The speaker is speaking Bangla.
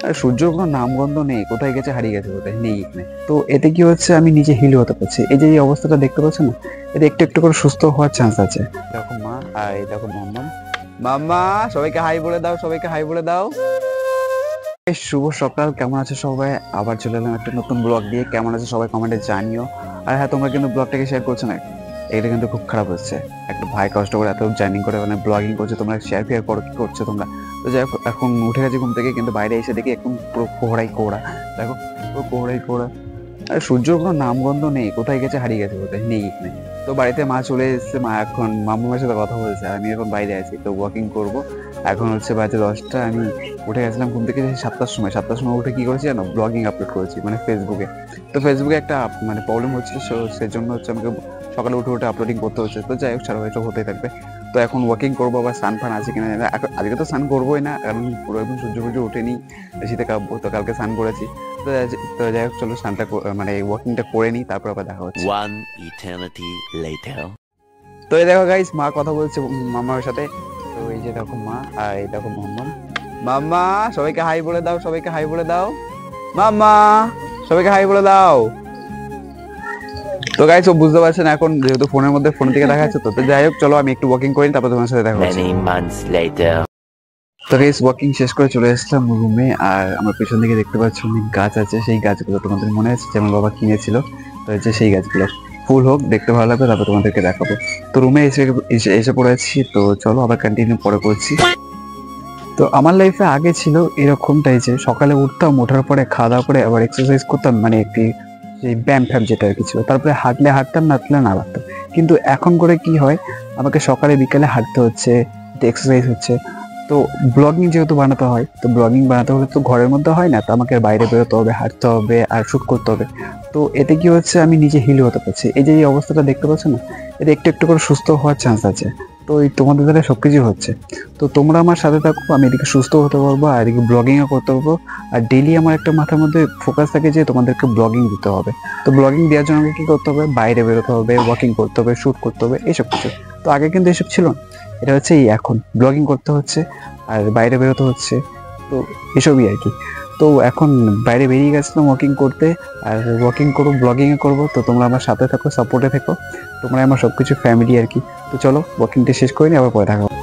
আর সূর্যর কোনো নামগন্ধ নেই, কোথায় গেছে, হারিয়ে গেছে, কোথায় নেই এখানে। তো এতে কি হচ্ছে, আমি নিজে হিল হতে পারছি। এই যে এই অবস্থাটা দেখতে পাচ্ছ না, এতে একটু একটু করে সুস্থ হওয়ার চান্স আছে। দেখো মা, আর এই দেখো মাম্মা। মাম্মা, সবাইকে হাই বলে দাও, সবাইকে হাই বলে দাও। এই শুভ সকাল, কেমন আছে সবাই? আবার চলে এলাম একটা নতুন ব্লগ দিয়ে। কেমন আছে সবাই কমেন্টে জানিও। আর হ্যাঁ, তোমরা কিন্তু ব্লগটাকে শেয়ার করছো না, এটা কিন্তু খুব খারাপ হচ্ছে। একটা ভাই কষ্ট করে এত জার্নি করে মানে ব্লগিং করছে, তোমরা শেয়ার ফেয়ার করো, কি করছো তোমরা? তো যাই হোক, এখন উঠে গেছে ঘুম থেকে, কিন্তু বাইরে এসে দেখি একদম পুরো কোহরাই কোহরা। দেখো, পুরো কোহরাই কোহরা। আর সূর্যর কোনো নামগন্ধ নেই, কোথায় গেছে, হারিয়ে গেছে, কোথায় নেই এখানে। তো বাড়িতে মা চলে এসেছে, মা এখন মামুমের সাথে কথা বলছে, আর আমি এখন বাইরে আছি, তো ওয়াকিং করব। এখন হচ্ছে বাজে 10টা। আমি উঠে গেছিলাম ঘুম থেকে 7টার সময় উঠে কি করেছি জানো? ব্লগিং আপলোড করেছি, মানে ফেসবুকে। তো ফেসবুকে একটা মানে প্রবলেম হচ্ছে, সেজন্য হচ্ছে আমাকে সকালে উঠে উঠে আপলোডিং করতে হচ্ছে। তো যাই হোক, ছাড়ো, এসব হতেই থাকবে। তো এখন ওয়াকিং করবো, আবার সান ফান আছে কিনা জানি না। আজকে তো সান করবোই না, কারণ পুরো একদম সূর্য ফুর্য উঠেনি, শীতে কাঁপবো। তো কালকে সান করেছি। তো যাই হোক, চলো সানটা মানে ওয়াকিংটা করে নিই, তারপর আবার দেখা হচ্ছে। One eternity later. তো এই দেখো গাইস, মা কথা বলছে মামার সাথে। তো এই যে দেখো মা, আর এই দেখো মাম্মা। মাম্মা, সবাইকে হাই বলে দাও, সবাইকে হাই বলে দাও। মাম্মা, সবাইকে হাই বলে দাও। তো গাইস, ও বুঝতে পারছে না এখন, যেহেতু ফোনের মধ্যে, ফোন থেকে দেখা যাচ্ছে। তো যাই হোক, চলো আমি একটু ওয়াকিং করি, তারপর তোমার সাথে দেখা হচ্ছে। Many months later. তো গাইস, ওয়াকিং শেষ করে চলে এসেছিলাম রুমে। আর আমার পেছন দিকে দেখতে পাচ্ছ অনেক গাছ আছে, সেই গাছগুলো তোমাদের মনে আছে যে আমার বাবা কিনেছিল। তো হচ্ছে সেই গাছগুলো ফুল হোক, দেখতে ভালো লাগবে, তারপর তোমাদেরকে দেখাবো। তো রুমে এসে এসে এসে পড়েছি। তো চলো আবার কন্টিনিউ পরে করছি। তো আমার লাইফে আগে ছিল এরকমটাই, যে সকালে উঠতাম, ওঠার পরে খাওয়া দাওয়া করে আবার এক্সারসাইজ করতাম, মানে একটি সেই ব্যায়াম ফ্যাম যেটা আর কি ছিল। তারপরে হাঁটলে হাঁটতাম, না হাঁটলে না হাঁটতাম। কিন্তু এখন করে কি হয়, আমাকে সকালে বিকালে হাঁটতে হচ্ছে, এক্সারসাইজ হচ্ছে। তো ব্লগিং যেহেতু বানাতে হয়, তো ব্লগিং বানাতে হলে তো ঘরের মধ্যে হয় না, তো আমাকে বাইরে বেরোতে হবে, হাঁটতে হবে, আর শ্যুট করতে হবে। তো এতে কি হচ্ছে, আমি নিজে হিল হতে পারছি। এই যে এই অবস্থাটা দেখতে পাচ্ছ না, এতে একটু একটু করে সুস্থ হওয়ার চান্স আছে। তো এই তোমাদের দ্বারা সবকিছু হচ্ছে। তো তোমরা আমার সাথে থাকো, আমি এদিকে সুস্থ হতে পারবো, আর এদিকে ব্লগিংও করতে পারবো। আর ডেইলি আমার একটা মাথার মধ্যে ফোকাস থাকে যে তোমাদেরকে ব্লগিং দিতে হবে। তো ব্লগিং দেওয়ার জন্য আমাকে কি করতে হবে? বাইরে বেরোতে হবে, ওয়াকিং করতে হবে, শ্যুট করতে হবে, এইসব কিছু। তো আগে কিন্তু এসব ছিল না। এটা হচ্ছে এই এখন ব্লগিং করতে হচ্ছে, আর বাইরে বেরোতে হচ্ছে। তো এসবই আর কি। তো এখন বাইরে বেরিয়ে গেছিলাম ওয়াকিং করতে। আর ওয়াকিং করবো, ব্লগিংও করবো। তো তোমরা আমার সাথে থাকো, সাপোর্টে থেকো। তোমরা আমার সবকিছু ফ্যামিলি আর কি। তো চলো ওয়াকিংটা শেষ করে নিই, আবার পরে দেখা হবে।